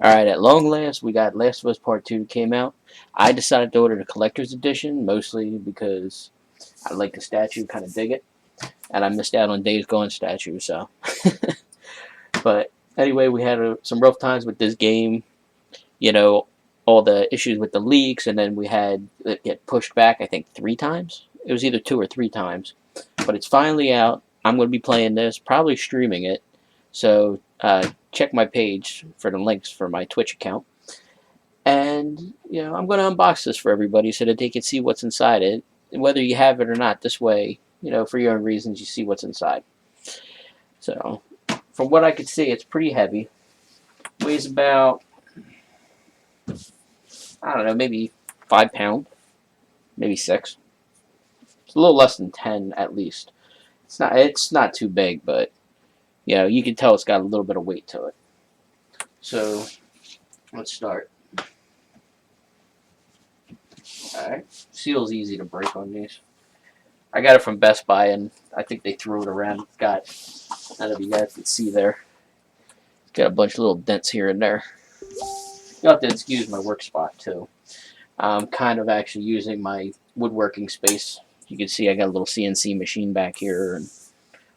Alright, at long last, we got Last of Us Part 2 came out. I decided to order the collector's edition, mostly because I like the statue, kind of dig it, and I missed out on Days Gone statue, so. But anyway, we had some rough times with this game. You know, all the issues with the leaks, and then we had it get pushed back, I think, 3 times? It was either 2 or 3 times. But it's finally out. I'm going to be playing this, probably streaming it. So check my page for the links for my Twitch account. And, I'm going to unbox this for everybody so that they can see what's inside it. Whether you have it or not, this way, for your own reasons, you see what's inside. So, from what I could see, it's pretty heavy. Weighs about, I don't know, maybe 5 pounds, maybe 6. It's a little less than 10 at least. It's not too big, but you can tell it's got a little bit of weight to it. So let's start. Alright. Seal's easy to break on these. I got it from Best Buy, and I think they threw it around. Got, I don't know if you guys can see there. It's got a bunch of little dents here and there. You'll have to excuse my work spot, too. I'm kind of actually using my woodworking space. You can see I got a little CNC machine back here and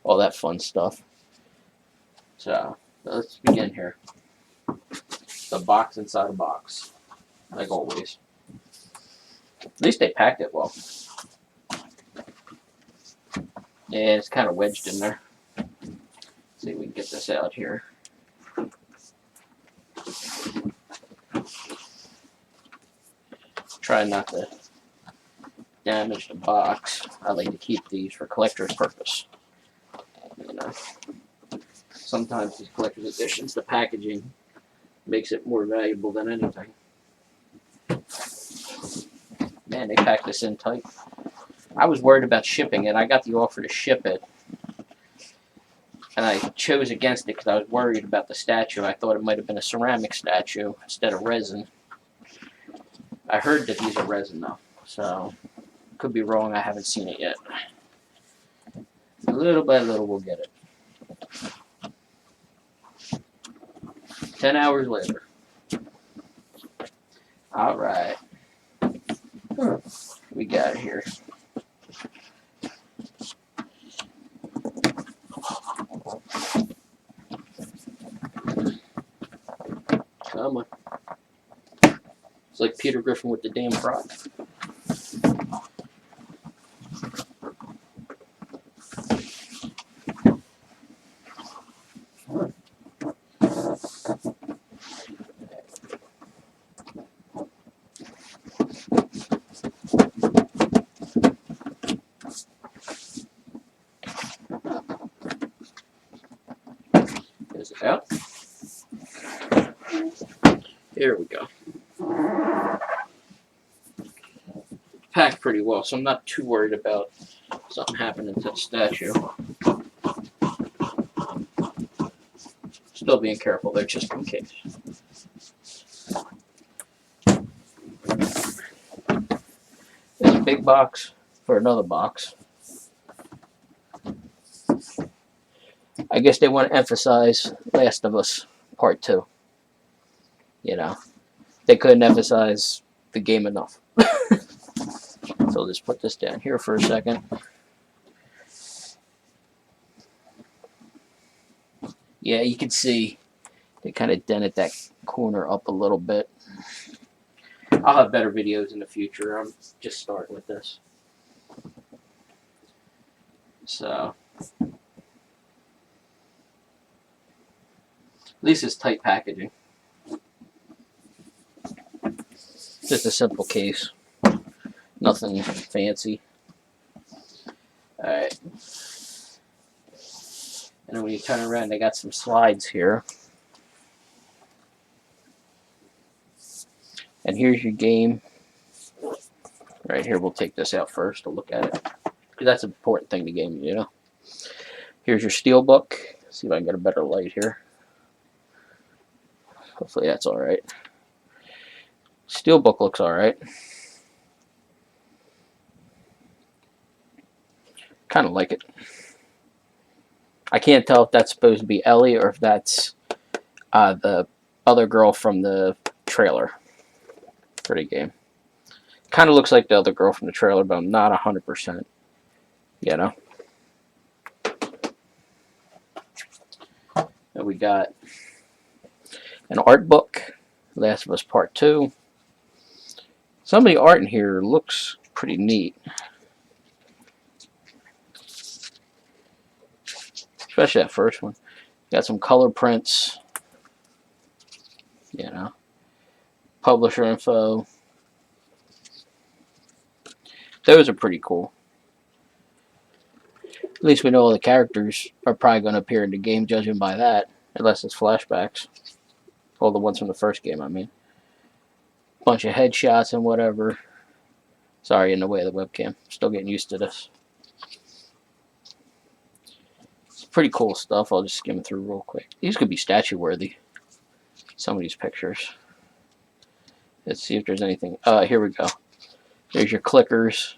all that fun stuff. So, let's begin here. The box inside a box, like always. At least they packed it well. Yeah, it's kind of wedged in there. Let's see if we can get this out here. Try not to damage the box. I like to keep these for collector's purpose. Sometimes these collector's editions, the packaging makes it more valuable than anything. Man, they packed this in tight. I was worried about shipping it. I got the offer to ship it, and I chose against it because I was worried about the statue. I thought it might have been a ceramic statue instead of resin. I heard that these are resin, though, so could be wrong. I haven't seen it yet. Little by little, we'll get it. 10 hours later. All right. We got it here. Come on. It's like Peter Griffin with the damn frog. Is it out? Here we go. Packed pretty well, so I'm not too worried about something happening to the statue. Still being careful there, just in case. There's a big box for another box. I guess they want to emphasize Last of Us Part 2. They couldn't emphasize the game enough. So let's put this down here for a second. Yeah, you can see they kind of dented that corner up a little bit. I'll have better videos in the future. I'm just starting with this. So, at least it's tight packaging. Just a simple case. Nothing fancy. Alright. And then when you turn around, they got some slides here. And here's your game. Right here, we'll take this out first to look at it. Because that's an important thing to game, Here's your steelbook. See if I can get a better light here. Hopefully that's alright. Steelbook looks alright. Kind of like it. I can't tell if that's supposed to be Ellie or if that's the other girl from the trailer for the game. Kind of looks like the other girl from the trailer, but I'm not 100%. You know. And we got an art book, Last of Us Part 2. Some of the art in here looks pretty neat. Especially that first one. Got some color prints. You know. Publisher info. Those are pretty cool. At least we know all the characters are probably going to appear in the game, judging by that. Unless it's flashbacks. All the ones from the first game, I mean. Bunch of headshots and whatever. Sorry, in the way of the webcam. Still getting used to this. It's pretty cool stuff. I'll just skim through real quick. These could be statue worthy. Some of these pictures. Let's see if there's anything. Here we go. There's your clickers.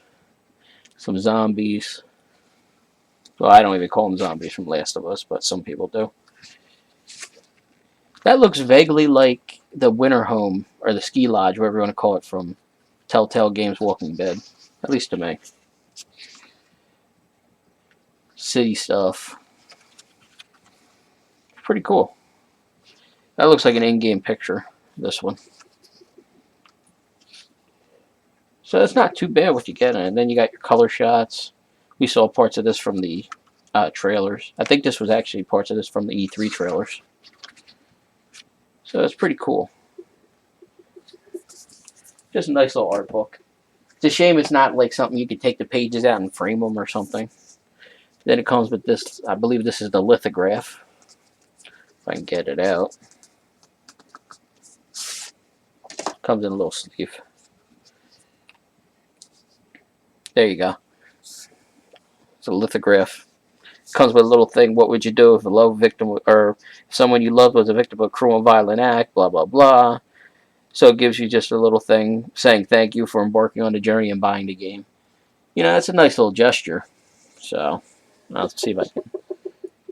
Some zombies. Well, I don't even call them zombies from Last of Us, but some people do. That looks vaguely like the winter home, or the ski lodge, whatever you want to call it, from Telltale Games Walking Dead. At least to me. City stuff. Pretty cool. That looks like an in-game picture, this one. So it's not too bad what you get in it. And then you got your color shots. We saw parts of this from the trailers. I think this was actually parts of this from the E3 trailers. So it's pretty cool. Just a nice little art book. It's a shame it's not like something you could take the pages out and frame them or something. Then it comes with this, I believe this is the lithograph. If I can get it out. Comes in a little sleeve. There you go. It's a lithograph. Comes with a little thing. What would you do if a love victim or someone you loved was a victim of a cruel and violent act? Blah blah blah. So it gives you just a little thing saying thank you for embarking on the journey and buying the game. You know, that's a nice little gesture. So I'll see if I can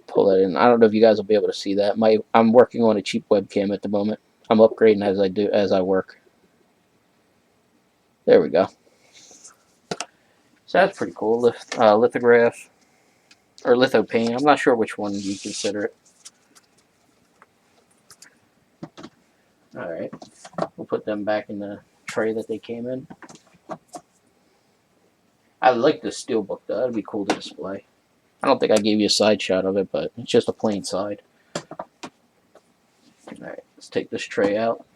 pull that in. I don't know if you guys will be able to see that. I'm working on a cheap webcam at the moment. I'm upgrading as I work. There we go. So that's pretty cool. Lithograph or lithopaint. I'm not sure which one you consider it. All right, we'll put them back in the tray that they came in. I like this steelbook though. That'd be cool to display. I don't think I gave you a side shot of it, but it's just a plain side. All right, let's take this tray out.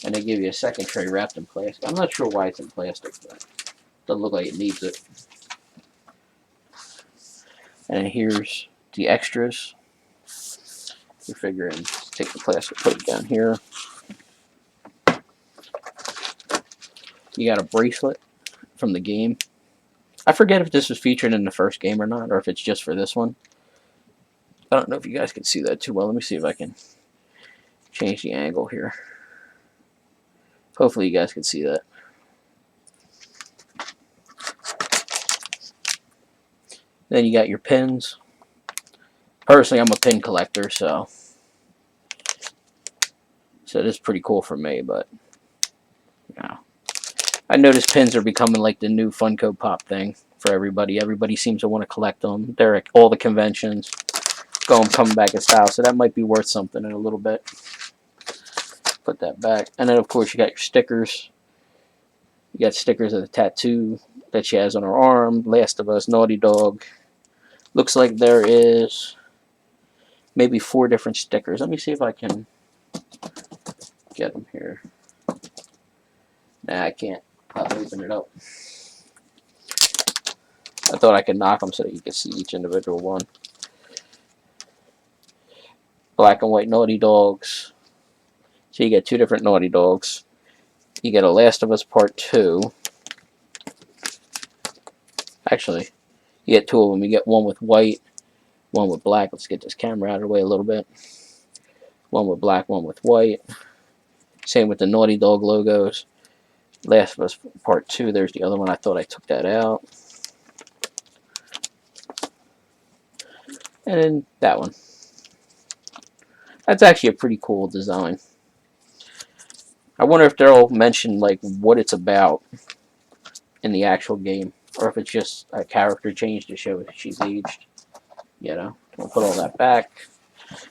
And they give you a second tray wrapped in plastic. I'm not sure why it's in plastic, but it doesn't look like it needs it. And here's the extras. You're figuring, take the plastic, put it down here. You got a bracelet from the game. I forget if this was featured in the first game or not, or if it's just for this one. I don't know if you guys can see that too well. Let me see if I can change the angle here. Hopefully you guys can see that. Then you got your pins. Personally, I'm a pin collector, so this is pretty cool for me, but yeah. I noticed pins are becoming like the new Funko Pop thing for everybody. Everybody seems to want to collect them. They're at all the conventions. Coming back in style, so that might be worth something in a little bit. Put that back. And then, of course, you got your stickers. You got stickers of the tattoo that she has on her arm. Last of Us, Naughty Dog. Looks like there is maybe 4 different stickers. Let me see if I can get them here. Nah, I can't. I'll open it up. I thought I could knock them so that you could see each individual one. Black and white Naughty Dogs. So you get 2 different Naughty Dogs. You get a Last of Us Part 2. Actually, you get 2 of them. You get one with white, one with black. Let's get this camera out of the way a little bit. One with black, one with white. Same with the Naughty Dog logos. Last of Us Part 2. There's the other one. I thought I took that out. And then that one. That's actually a pretty cool design. I wonder if they'll mention like what it's about in the actual game, or if it's just a character change to show she's aged. You know, we'll put all that back.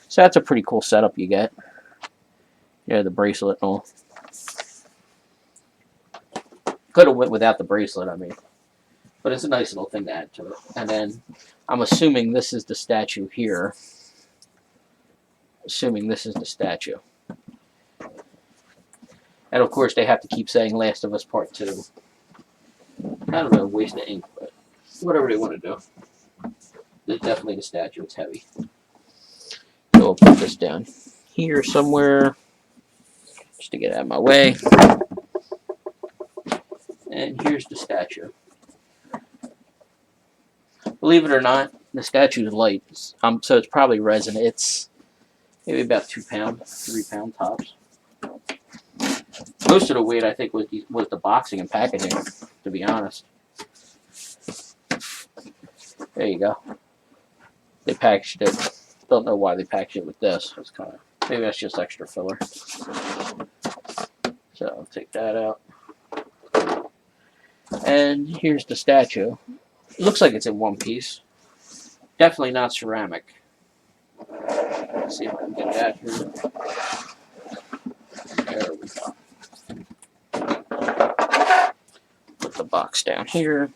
So that's a pretty cool setup you get. Yeah, the bracelet and all. Could have went without the bracelet, I mean. But it's a nice little thing to add to it. And then I'm assuming this is the statue here. Assuming this is the statue. And of course they have to keep saying Last of Us Part 2. Kind of a waste of ink, but whatever they want to do. This is definitely the statue, it's heavy. So we'll put this down here somewhere. Just to get out of my way. And here's the statue. Believe it or not, the statue is light, so it's probably resin. It's maybe about 2 pounds, 3 pound tops. Most of the weight, I think, was the boxing and packaging, to be honest. There you go. They packaged it. Don't know why they packaged it with this. It's kind of, maybe that's just extra filler. So I'll take that out. And here's the statue. It looks like it's in one piece. Definitely not ceramic. Let's see if I can get that here. There we go. Put the box down here.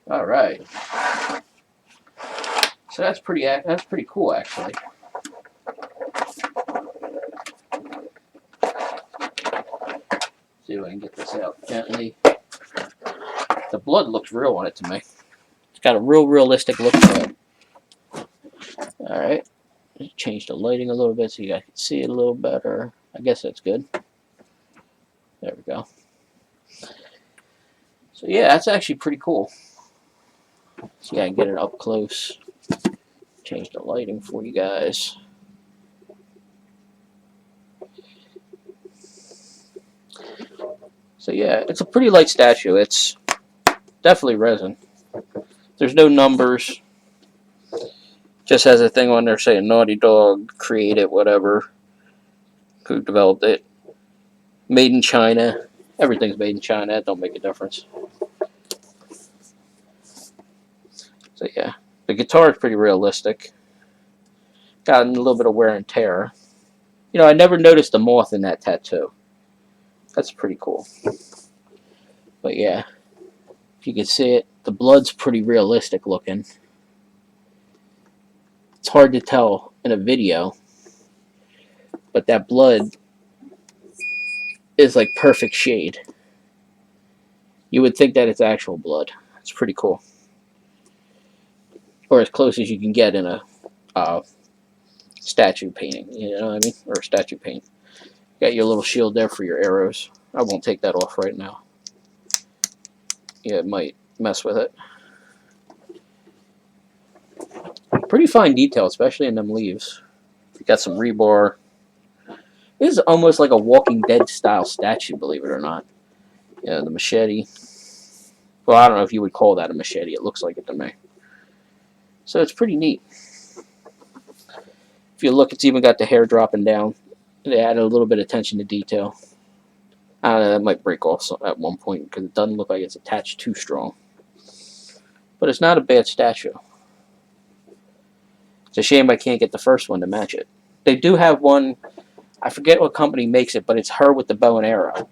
All right. So that's pretty cool, actually. See if I can get this out gently. The blood looks real on it to me. It's got a real realistic look to it. All right. Change the lighting a little bit so you guys can see it a little better. I guess that's good. There we go. So yeah, that's actually pretty cool. So yeah, I can get it up close. Change the lighting for you guys. So yeah, it's a pretty light statue. It's definitely resin. There's no numbers. Just has a thing on there saying Naughty Dog, created, whatever. Who developed it. Made in China. Everything's made in China. That don't make a difference. So yeah, the guitar is pretty realistic. Got a little bit of wear and tear. You know, I never noticed the moth in that tattoo. That's pretty cool. But yeah, if you can see it, the blood's pretty realistic looking. It's hard to tell in a video, but that blood is like perfect shade. You would think that it's actual blood. It's pretty cool. Or as close as you can get in a statue painting, you know what I mean? Or a statue paint. Got your little shield there for your arrows. I won't take that off right now. Yeah, it might mess with it. Pretty fine detail, especially in them leaves. You got some rebar. This is almost like a Walking Dead style statue, believe it or not. Yeah, the machete. Well, I don't know if you would call that a machete. It looks like it to me. So it's pretty neat. If you look, it's even got the hair dropping down. They added a little bit of attention to detail. I don't know, that might break off at one point because it doesn't look like it's attached too strong. But it's not a bad statue. It's a shame I can't get the first one to match it. They do have one, I forget what company makes it, but it's her with the bow and arrow.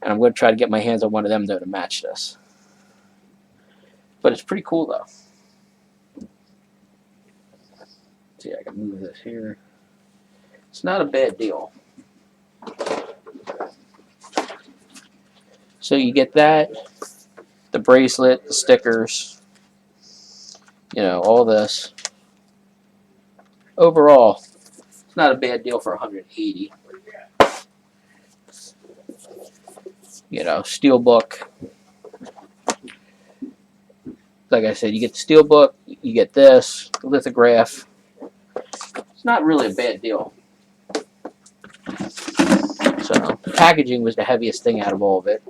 And I'm going to try to get my hands on one of them, though, to match this. But it's pretty cool, though. Let's see, I can move this here. It's not a bad deal. So you get that, the bracelet, the stickers, you know, all this. Overall, it's not a bad deal for $180. You know, steelbook. Like I said, you get the steelbook, you get this, the lithograph. It's not really a bad deal. So, packaging was the heaviest thing out of all of it.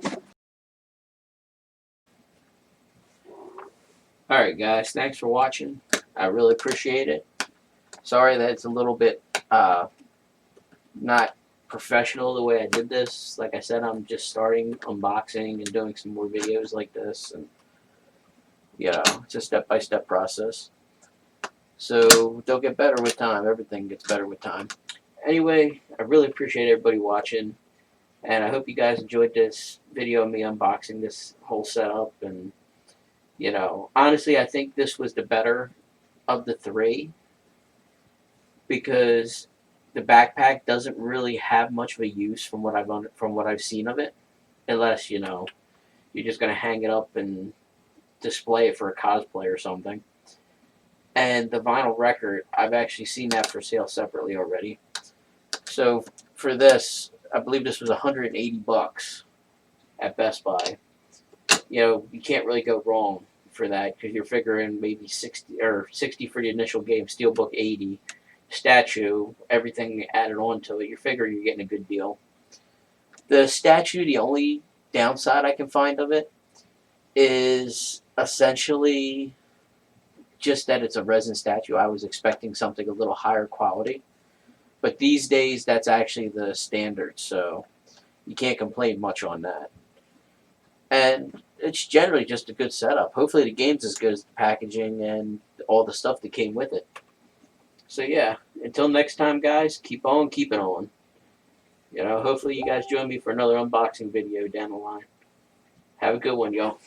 Alright guys, thanks for watching. I really appreciate it. Sorry that it's a little bit not professional the way I did this. Like I said, I'm just starting unboxing and doing some more videos like this, and it's a step-by-step process. So they'll get better with time. Everything gets better with time. Anyway, I really appreciate everybody watching, and I hope you guys enjoyed this video of me unboxing this whole setup. And honestly, I think this was the better of the three because the backpack doesn't really have much of a use from what I've seen of it, unless you're just gonna hang it up and display it for a cosplay or something. And the vinyl record, I've actually seen that for sale separately already. So for this, I believe this was $180 at Best Buy. You can't really go wrong for that because you're figuring maybe 60 for the initial game, Steelbook 80, statue, everything added on to it. You're figuring you're getting a good deal. The statue, the only downside I can find of it is essentially just that it's a resin statue. I was expecting something a little higher quality. But these days, that's actually the standard, so you can't complain much on that. And it's generally just a good setup. Hopefully the game's as good as the packaging and all the stuff that came with it. So yeah, until next time, guys, keep on keeping on. Hopefully you guys join me for another unboxing video down the line. Have a good one, y'all.